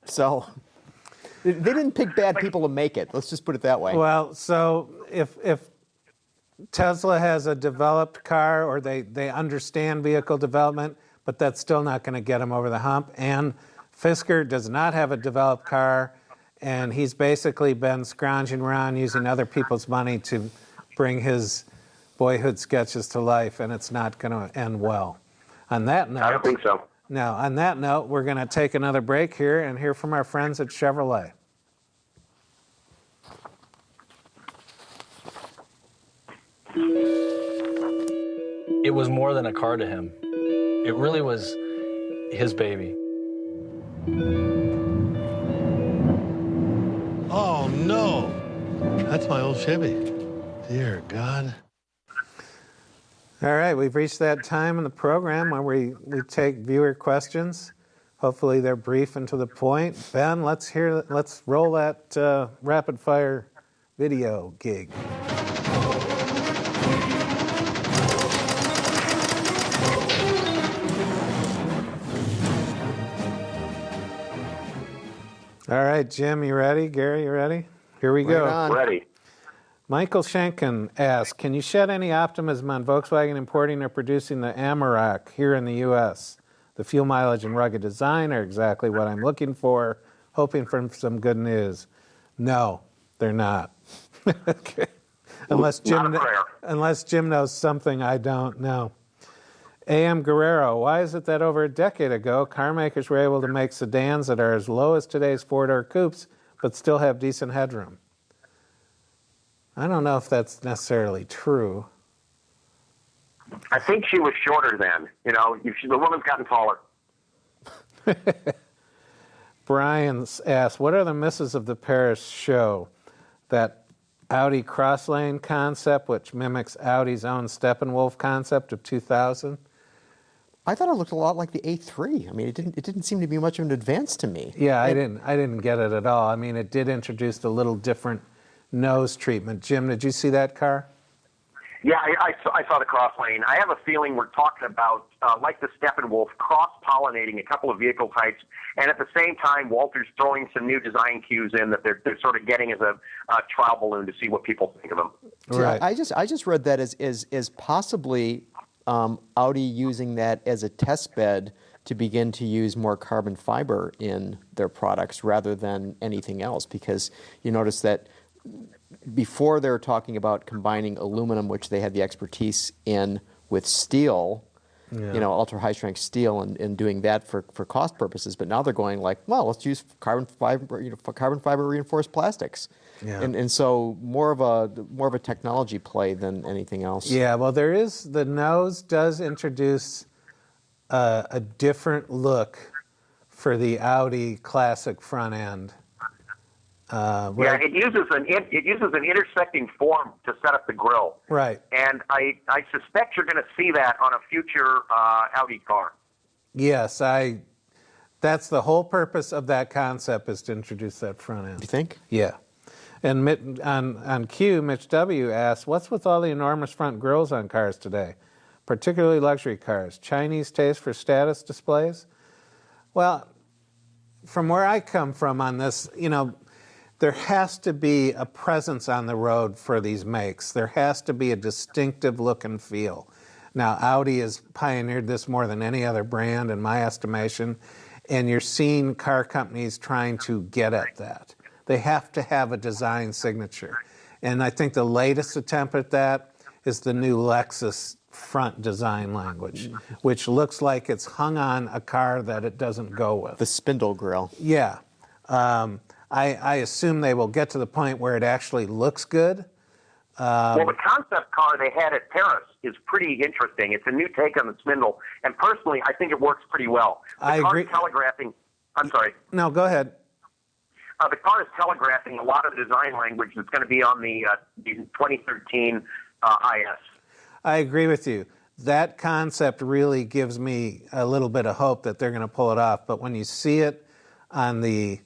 So they didn't pick bad people to make it. Let's just put it that way. Well, so if Tesla has a developed car, or they understand vehicle development, but that's still not going to get them over the hump, and Fisker does not have a developed car, and he's basically been scrounging around using other people's money to bring his boyhood sketches to life, and it's not going to end well. On that note, I don't think so. Now, on that note, we're going to take another break here and hear from our friends at Chevrolet. It was more than a car to him. It really was his baby. Oh, no. That's my old Chevy. Dear God. All right, we've reached that time in the program where we take viewer questions. Hopefully they're brief and to the point. Ben, let's roll that rapid fire video gig. All right, Jim, you ready? Gary, you ready? Here we go. Right on. Ready. Michael Schenken asks, can you shed any optimism on Volkswagen importing or producing the Amarok here in the U.S.? The fuel mileage and rugged design are exactly what I'm looking for, hoping for some good news. No, they're not. Okay. Unless Not a prayer. unless Jim knows something I don't know. A.M. Guerrero, why is it that over a decade ago, car makers were able to make sedans that are as low as today's four-door coupes, but still have decent headroom? I don't know if that's necessarily true. I think she was shorter then. You know, the woman's gotten taller. Brian asks, what are the misses of the Paris show? That Audi Crosslane concept, which mimics Audi's own Steppenwolf concept of 2000? I thought it looked a lot like the A3. I mean, it didn't seem to be much of an advance to me. Yeah, I didn't get it at all. I mean, it did introduce a little different nose treatment. Jim, did you see that car? Yeah, I saw the Crosslane. I have a feeling we're talking about, like the Steppenwolf, cross-pollinating a couple of vehicle types, and at the same time, Walter's throwing some new design cues in that they're sort of getting as a trial balloon to see what people think of them. Right. I just read that as possibly Audi using that as a test bed to begin to use more carbon fiber in their products rather than anything else, because you notice that before they were talking about combining aluminum, which they had the expertise in, with steel, ultra high strength steel, and doing that for cost purposes. But now they're going like, well, let's use carbon fiber reinforced plastics. Yeah. And so more of a technology play than anything else. Yeah, well, the nose does introduce a different look for the Audi classic front end. Yeah, it uses an intersecting form to set up the grille. Right. And I suspect you're going to see that on a future Audi car. Yes, that's the whole purpose of that concept, is to introduce that front end. You think? Yeah. And on Q, Mitch W. asks, what's with all the enormous front grills on cars today, particularly luxury cars? Chinese taste for status displays? Well, from where I come from on this, there has to be a presence on the road for these makes. There has to be a distinctive look and feel. Now, Audi has pioneered this more than any other brand, in my estimation, and you're seeing car companies trying to get at that. They have to have a design signature. And I think the latest attempt at that is the new Lexus front design language, which looks like it's hung on a car that it doesn't go with. The spindle grille. Yeah. I assume they will get to the point where it actually looks good. Well, the concept car they had at Paris is pretty interesting. It's a new take on the spindle, and personally, I think it works pretty well. The car is telegraphing. I'm sorry. No, go ahead. The car is telegraphing a lot of the design language that's going to be on the 2013 IS. I agree with you. That concept really gives me a little bit of hope that they're going to pull it off. But when you see it on the,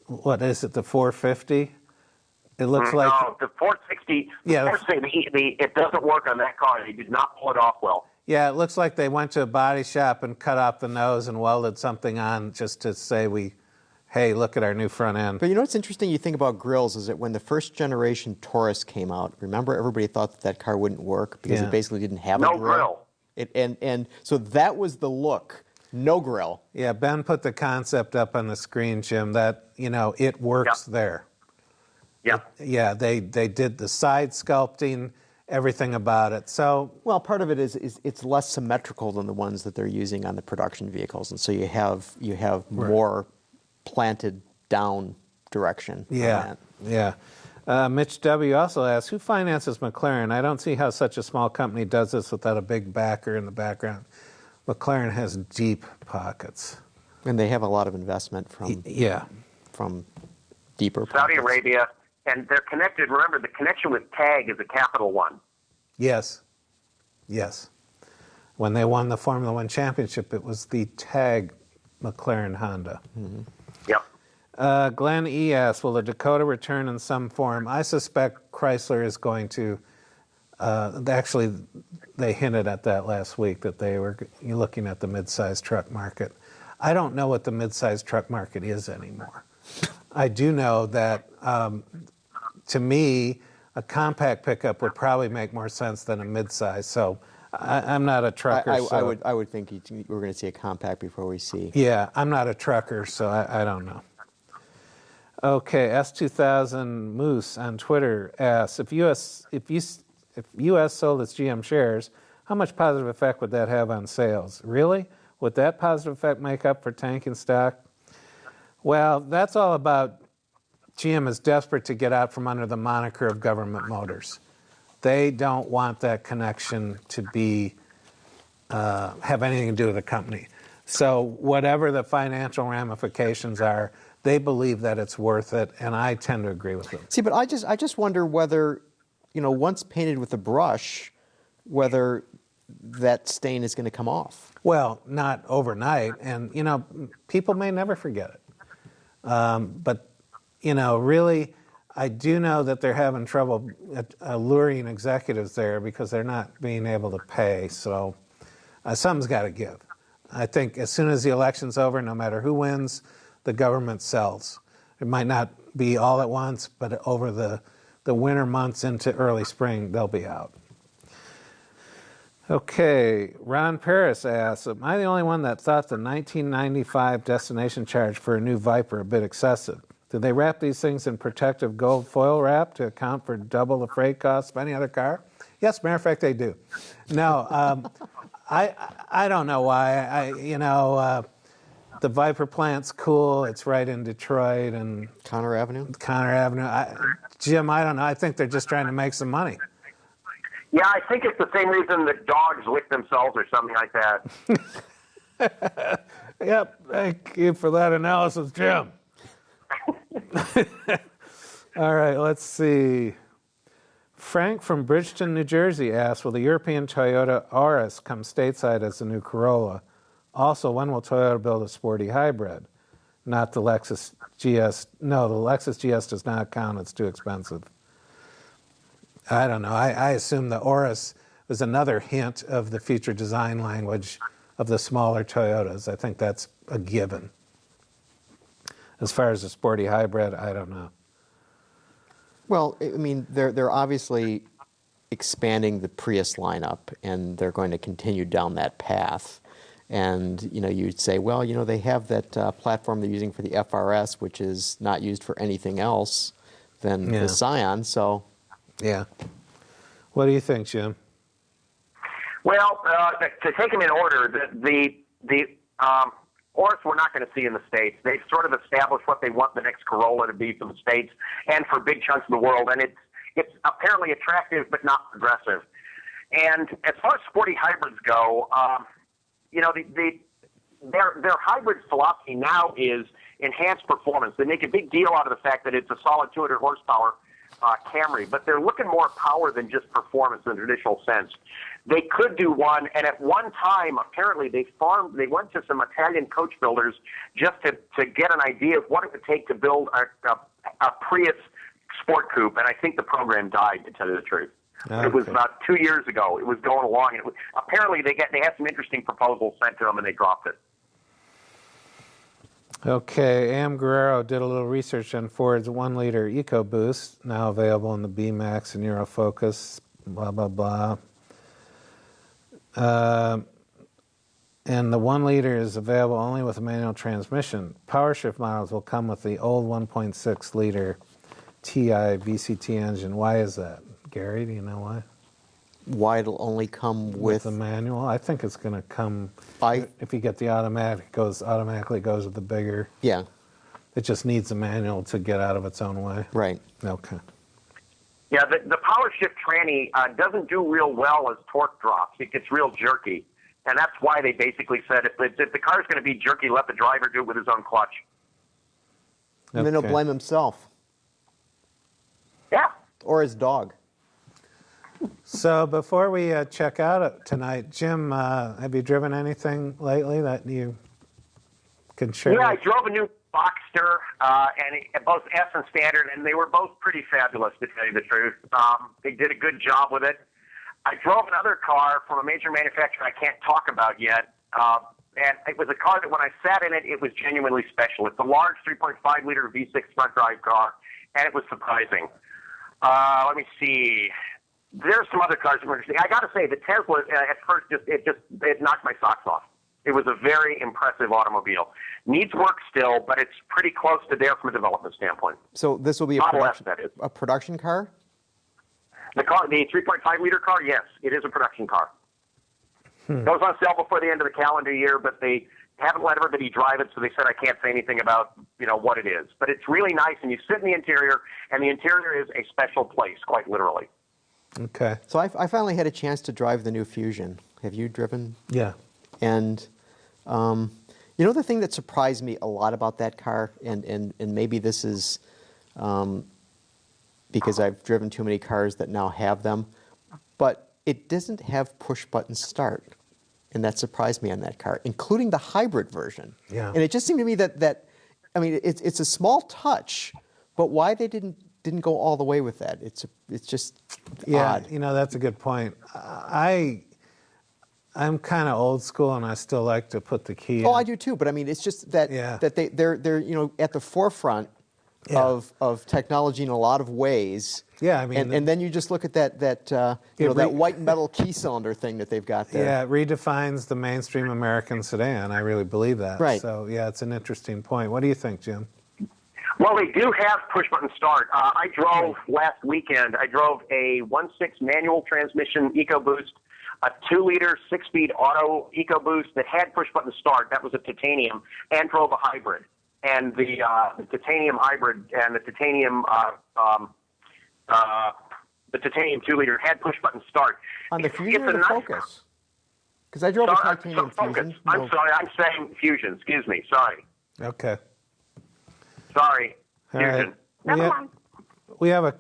what is it, the 450? It looks like... No, the 460, yeah, it doesn't work on that car. They did not pull it off well. Yeah, it looks like they went to a body shop and cut off the nose and welded something on just to say, hey, look at our new front end. But you know what's interesting you think about grills is that when the first generation Taurus came out, remember everybody thought that car wouldn't work because it basically didn't have a grill? And so that was the look. No grill. Yeah, Ben put the concept up on the screen, Jim, that, it works there. Yeah. They did the side sculpting, everything about it. So, well, part of it is it's less symmetrical than the ones that they're using on the production vehicles, and so you have more planted down direction. Yeah. Mitch W. also asks, who finances McLaren? I don't see how such a small company does this without a big backer in the background. McLaren has deep pockets. And they have a lot of investment from deeper pockets. Saudi Arabia, and they're connected. Remember, the connection with TAG is a capital one. Yes. When they won the Formula One championship, it was the TAG McLaren Honda. Mm-hmm. Yep. Glenn E. asks, will the Dakota return in some form? I suspect Chrysler is going to. Actually, they hinted at that last week, that they were looking at the mid-sized truck market. I don't know what the mid-sized truck market is anymore. I do know that, to me, a compact pickup would probably make more sense than a mid-size. So I'm not a trucker. I would think we're going to see a compact before we see. Yeah, I'm not a trucker, so I don't know. Okay, S2000 Moose on Twitter asks, if U.S. sold its GM shares, how much positive effect would that have on sales? Really? Would that positive effect make up for tanking stock? Well, that's all about GM is desperate to get out from under the moniker of government motors. They don't want that connection to be have anything to do with the company. So whatever the financial ramifications are, they believe that it's worth it, and I tend to agree with them. See, but I just wonder whether, once painted with a brush, whether that stain is going to come off. Well, not overnight, and people may never forget it. But really, I do know that they're having trouble luring executives there because they're not being able to pay. So something's got to give. I think as soon as the election's over, no matter who wins, the government sells. It might not be all at once, but over the winter months into early spring, they'll be out. Okay, Ron Paris asks, am I the only one that thought the 1995 destination charge for a new Viper a bit excessive? Did they wrap these things in protective gold foil wrap to account for double the freight costs of any other car? Yes, matter of fact, they do. No, I don't know why. The Viper plant's cool. It's right in Detroit and Conner Avenue. Jim, I don't know. I think they're just trying to make some money. Yeah, I think it's the same reason that dogs lick themselves or something like that. Yep, thank you for that analysis, Jim. All right, let's see. Frank from Bridgeton, New Jersey asks, will the European Toyota Auris come stateside as the new Corolla? Also, when will Toyota build a sporty hybrid? Not the Lexus GS. No, the Lexus GS does not count. It's too expensive. I don't know. I assume the Auris is another hint of the future design language of the smaller Toyotas. I think that's a given. As far as the sporty hybrid, I don't know. Well, I mean, they're obviously expanding the Prius lineup, and they're going to continue down that path. And, you'd say, well, they have that platform they're using for the FRS, which is not used for anything else than the Scion, so... Yeah. What do you think, Jim? Well, to take them in order, the Auris we're not going to see in the States. They've sort of established what they want the next Corolla to be for the States and for big chunks of the world, and it's apparently attractive but not progressive. And as far as sporty hybrids go, their hybrid philosophy now is enhanced performance. They make a big deal out of the fact that it's a solid 200 horsepower Camry, but they're looking more at power than just performance in the traditional sense. They could do one, and at one time, apparently, they went to some Italian coach builders just to get an idea of what it would take to build a Prius sport coupe, and I think the program died, to tell you the truth. Okay. It was about 2 years ago. It was going along, and apparently they had some interesting proposals sent to them, and they dropped it. Okay, Am Guerrero did a little research on Ford's 1-liter EcoBoost, now available in the B-Max and Euro Focus, blah, blah, blah. And the 1-liter is available only with a manual transmission. PowerShift models will come with the old 1.6-liter TI VCT engine. Why is that? Gary, do you know why? Why it'll only come with the manual? I think it's going to come. If you get the automatic, it automatically goes with the bigger. Yeah. It just needs a manual to get out of its own way. Right. Okay. Yeah, the PowerShift tranny doesn't do real well as torque drops. It gets real jerky, and that's why they basically said if the car's going to be jerky, let the driver do it with his own clutch. And then he'll blame himself. Yeah. Or his dog. So before we check out tonight, Jim, have you driven anything lately that you can share? Yeah, I drove a new Boxster, and both S and Standard, and they were both pretty fabulous, to tell you the truth. They did a good job with it. I drove another car from a major manufacturer I can't talk about yet, and it was a car that when I sat in it, it was genuinely special. It's a large 3.5-liter V6 front-drive car, and it was surprising. Let me see. There's some other cars that were interesting. I got to say, the Tesla at first it knocked my socks off. It was a very impressive automobile. Needs work still, but it's pretty close to there from a development standpoint. So this will be a production car? The 3.5-liter car, yes, it is a production car. Goes on sale before the end of the calendar year, but they haven't let everybody drive it, so they said I can't say anything about what it is. But it's really nice, and you sit in the interior, and the interior is a special place, quite literally. Okay. So I finally had a chance to drive the new Fusion. Have you driven? Yeah. And the thing that surprised me a lot about that car, and maybe this is because I've driven too many cars that now have them, but it doesn't have push-button start. And that surprised me on that car, including the hybrid version. Yeah. And it just seemed to me that it's a small touch, but why they didn't go all the way with that? It's just odd. That's a good point. I'm kind of old school, and I still like to put the key in. Oh, I do too. But I mean, it's just that they're at the forefront of technology in a lot of ways. Yeah, I mean, and then you just look at that white metal key cylinder thing that they've got there. Yeah, it redefines the mainstream American sedan. I really believe that. Right. So yeah, it's an interesting point. What do you think, Jim? Well, they do have push-button start. I drove last weekend. I drove a 1.6 manual transmission EcoBoost, a 2-liter 6-speed auto EcoBoost that had push-button start. That was a titanium, and drove a hybrid. And the titanium hybrid and the titanium 2-liter had push-button start. On the Fusion or the Focus? Because I drove a titanium Fusion. I'm sorry, I'm saying Fusion. Excuse me. Sorry. Okay. Sorry. All Fusion. right. We have a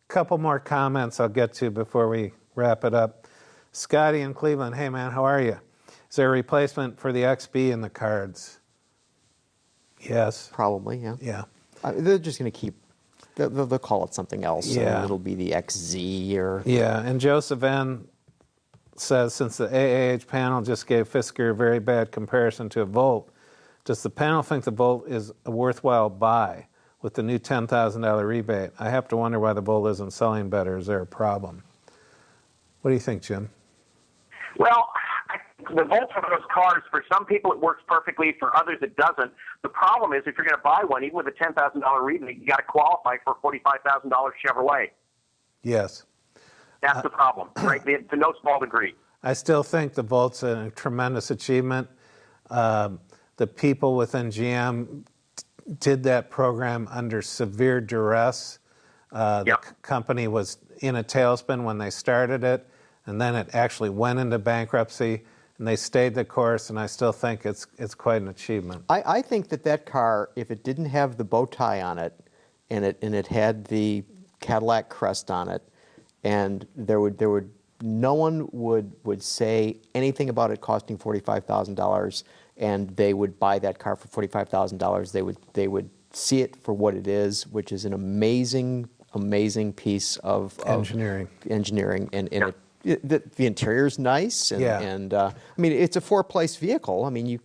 couple more comments I'll get to before we wrap it up. Scotty in Cleveland. Hey, man, how are you? Is there a replacement for the XB in the cards? Yes. Probably, yeah. Yeah. They're just going to keep, they'll call it something else. Yeah. It'll be the XZ or... Yeah, and Joseph N. says, since the AAH panel just gave Fisker a very bad comparison to a Volt, does the panel think the Volt is a worthwhile buy with the new $10,000 rebate? I have to wonder why the Volt isn't selling better. Is there a problem? What do you think, Jim? Well, the Volt's one of those cars, for some people it works perfectly, for others it doesn't. The problem is if you're going to buy one, even with a $10,000 rebate, you got to qualify for a $45,000 Chevrolet. Yes. That's the problem, right? To no small degree. I still think the Volt's a tremendous achievement. The people within GM did that program under severe duress. The company was in a tailspin when they started it, and then it actually went into bankruptcy, and they stayed the course, and I still think it's quite an achievement. I think that car, if it didn't have the bow tie on it, and it had the Cadillac crest on it, and no one would say anything about it costing $45,000, and they would buy that car for $45,000. They would see it for what it is, which is an amazing piece of engineering, and the interior's nice, and I mean, it's a 4-place vehicle. I mean, you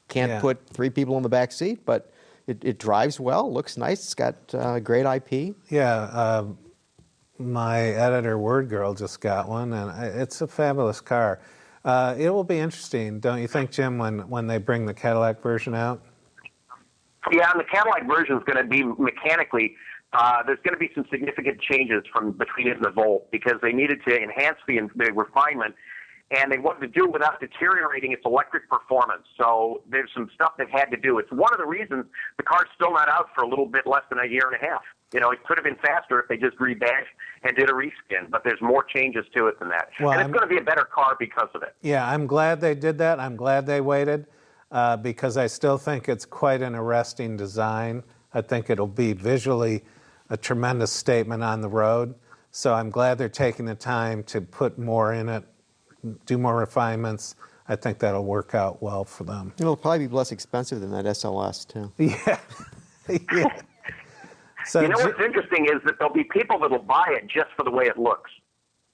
can't put 3 people in the back seat, but it drives well, looks nice, it's got great IP. Yeah, my editor, Word Girl, just got one, and it's a fabulous car. It will be interesting, don't you think, Jim, when they bring the Cadillac version out? Yeah, and the Cadillac version is going to be mechanically, there's going to be some significant changes from between it and the Volt, because they needed to enhance the refinement, and they wanted to do it without deteriorating its electric performance. So there's some stuff they've had to do. It's one of the reasons the car's still not out for a little bit less than a year and a half. It could have been faster if they just rebadged and did a reskin, but there's more changes to it than that. Well, and it's going to be a better car because of it. Yeah, I'm glad they did that. I'm glad they waited, because I still think it's quite an arresting design. I think it'll be visually a tremendous statement on the road. So I'm glad they're taking the time to put more in it, do more refinements. I think that'll work out well for them. It'll probably be less expensive than that SLS, too. Yeah. Yeah. So what's interesting is that there'll be people that'll buy it just for the way it looks.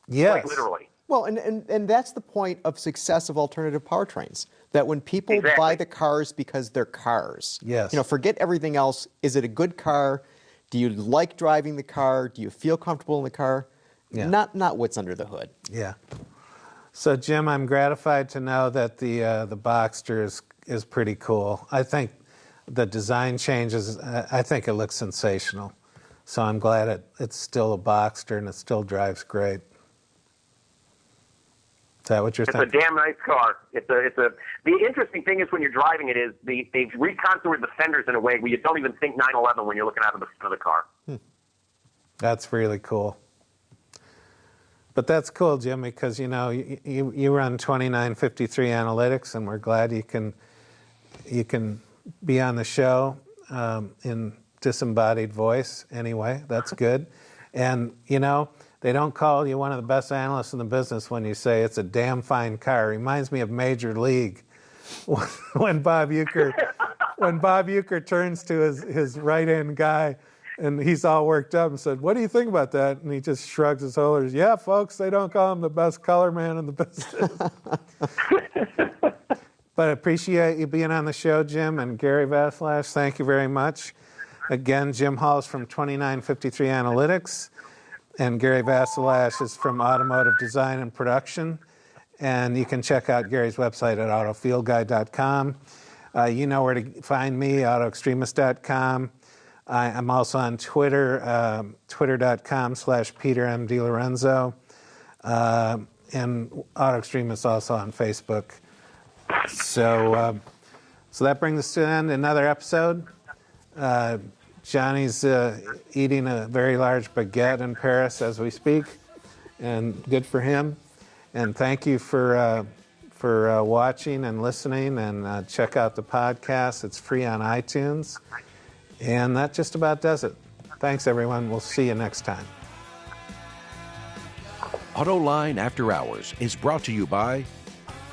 Yes. Like literally. Well, and that's the point of success of alternative powertrains, that when people buy the cars because they're cars. Yes. Forget everything else. Is it a good car? Do you like driving the car? Do you feel comfortable in the car? Yeah. Not what's under the hood. Yeah. So, Jim, I'm gratified to know that the Boxster is pretty cool. I think the design changes, I think it looks sensational. So I'm glad it's still a Boxster and it still drives great. Is that what you're thinking? It's a damn nice car. The interesting thing is when you're driving it is they've recontoured the fenders in a way where you don't even think 911 when you're looking out of the front of the car. That's really cool. But that's cool, Jim, because you run 2953 Analytics, and we're glad you can be on the show in disembodied voice. Anyway, that's good. And they don't call you one of the best analysts in the business when you say it's a damn fine car. It reminds me of Major League when Bob Uecker turns to his right-hand guy and he's all worked up and said, "What do you think about that?" And he just shrugs his shoulders. "Yeah, folks, they don't call him the best color man in the business." But I appreciate you being on the show, Jim, and Gary Vasilash, thank you very much. Again, Jim Hall is from 2953 Analytics, and Gary Vasilash is from Automotive Design and Production. And you can check out Gary's website at autofieldguy.com. You know where to find me, autoextremist.com. I'm also on Twitter, twitter.com/Peter M. De Lorenzo. And Autoextremist also on Facebook. So that brings us to the end of another episode. Johnny's eating a very large baguette in Paris as we speak, and good for him. And thank you for watching and listening, and check out the podcast. It's free on iTunes. And that just about does it. Thanks, everyone. We'll see you next time. Autoline After Hours is brought to you by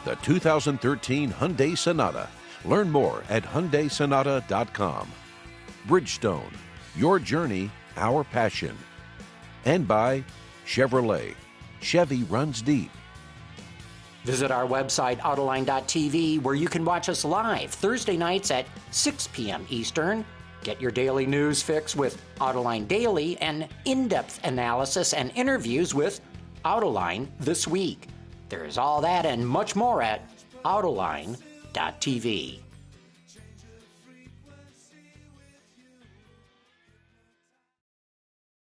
the 2013 Hyundai Sonata. Learn more at HyundaiSonata.com. Bridgestone, your journey, our passion. And by Chevrolet. Chevy runs deep. Visit our website, Autoline.tv, where you can watch us live Thursday nights at 6 p.m. Eastern. Get your daily news fix with Autoline Daily and in-depth analysis and interviews with Autoline This Week. There is all that and much more at Autoline.tv.